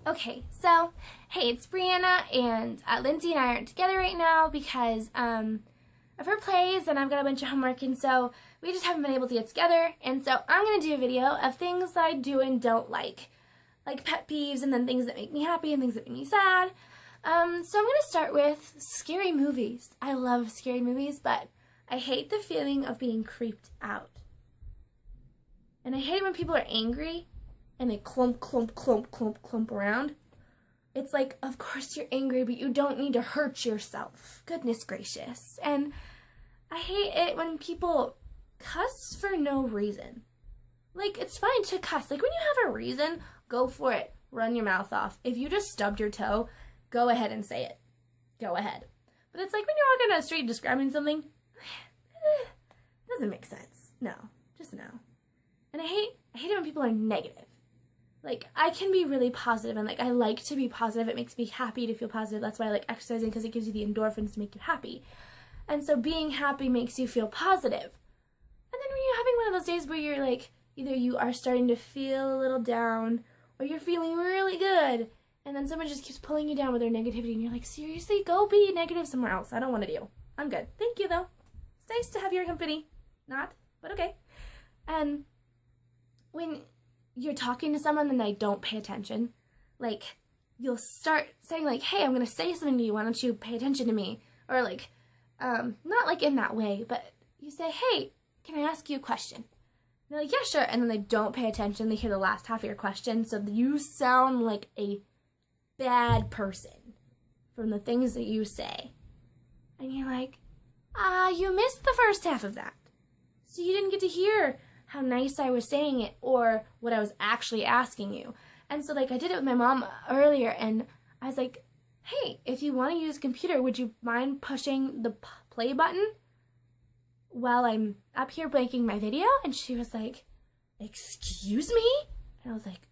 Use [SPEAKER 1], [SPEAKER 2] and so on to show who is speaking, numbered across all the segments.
[SPEAKER 1] Okay, so, hey, it's Briana, and Lindsay and I aren't together right now because of her plays, and I've got a bunch of homework, and so we just haven't been able to get together, and so I'm going to do a video of things that I do and don't like pet peeves, and then things that make me happy and things that make me sad. So I'm going to start with scary movies. I love scary movies, but I hate the feeling of being creeped out. And I hate it when people are angry and they clump around. It's like, of course you're angry, but you don't need to hurt yourself. Goodness gracious. And I hate it when people cuss for no reason. Like, it's fine to cuss. Like, when you have a reason, go for it. Run your mouth off. If you just stubbed your toe, go ahead and say it. Go ahead. But it's like when you're walking down the street describing something, it doesn't make sense. No. Just no. And I hate it when people are negative. Like, I can be really positive, and, like, I like to be positive. It makes me happy to feel positive. That's why I like exercising, because it gives you the endorphins to make you happy. And so being happy makes you feel positive. And then when you're having one of those days where you're, like, either you are starting to feel a little down, or you're feeling really good, and then someone just keeps pulling you down with their negativity, and you're like, seriously, go be negative somewhere else. I don't want to deal. I'm good. Thank you, though. It's nice to have your company. Not, but okay. And when you're talking to someone and they don't pay attention, like, you'll start saying, like, hey, I'm going to say something to you, why don't you pay attention to me? Or, like, not, like, in that way, but you say, hey, can I ask you a question? And they're like, yeah, sure, and then they don't pay attention, they hear the last half of your question, so you sound like a bad person from the things that you say. And you're like, you missed the first half of that. So you didn't get to hear how nice I was saying it or what I was actually asking you. And so, like, I did it with my mom earlier, and I was like, hey, if you want to use a computer, would you mind pushing the play button while I'm up here making my video? And she was like, excuse me? And I was like,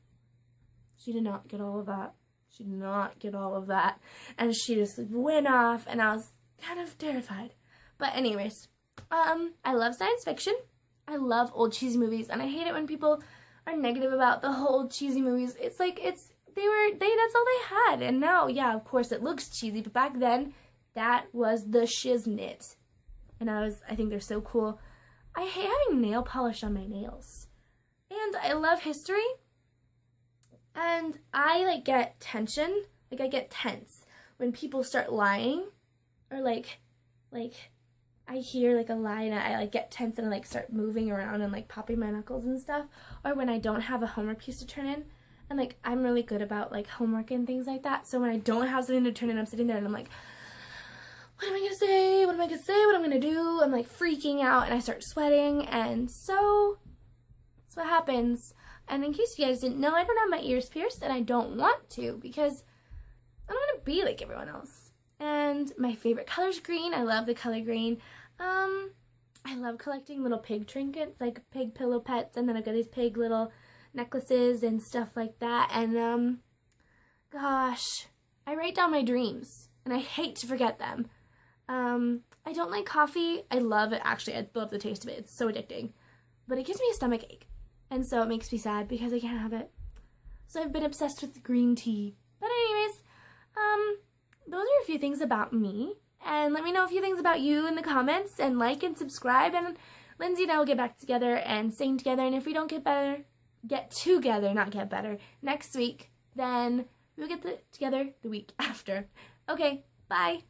[SPEAKER 1] she did not get all of that. She did not get all of that. And she just went off, and I was kind of terrified. But anyways, I love science fiction. I love old cheesy movies, and I hate it when people are negative about the whole cheesy movies. It's like, that's all they had, and now, yeah, of course it looks cheesy, but back then, that was the shiznit, and I think they're so cool. I hate having nail polish on my nails, and I love history, and I, like, get tension, like, I get tense when people start lying, or, like, I hear, like, a lie, and I, like, get tense, and I, like, start moving around and, like, popping my knuckles and stuff. Or when I don't have a homework piece to turn in. And, like, I'm really good about, like, homework and things like that. So when I don't have something to turn in, I'm sitting there, and I'm like, what am I going to say? What am I going to say? What am I going to do? I'm, like, freaking out, and I start sweating. And so that's what happens. And in case you guys didn't know, I don't have my ears pierced, and I don't want to, because I don't want to be like everyone else. And my favorite color is green. I love the color green. I love collecting little pig trinkets, like pig pillow pets, and then I've got these pig little necklaces and stuff like that, and, gosh, I write down my dreams, and I hate to forget them. I don't like coffee. I love it, actually. I love the taste of it. It's so addicting, but it gives me a stomach ache, and so it makes me sad because I can't have it. So I've been obsessed with green tea. But anyways, those are a few things about me. And let me know a few things about you in the comments, and like and subscribe, and Lindsay and I will get back together and sing together, and if we don't get together next week, then we'll get together the week after. Okay, bye!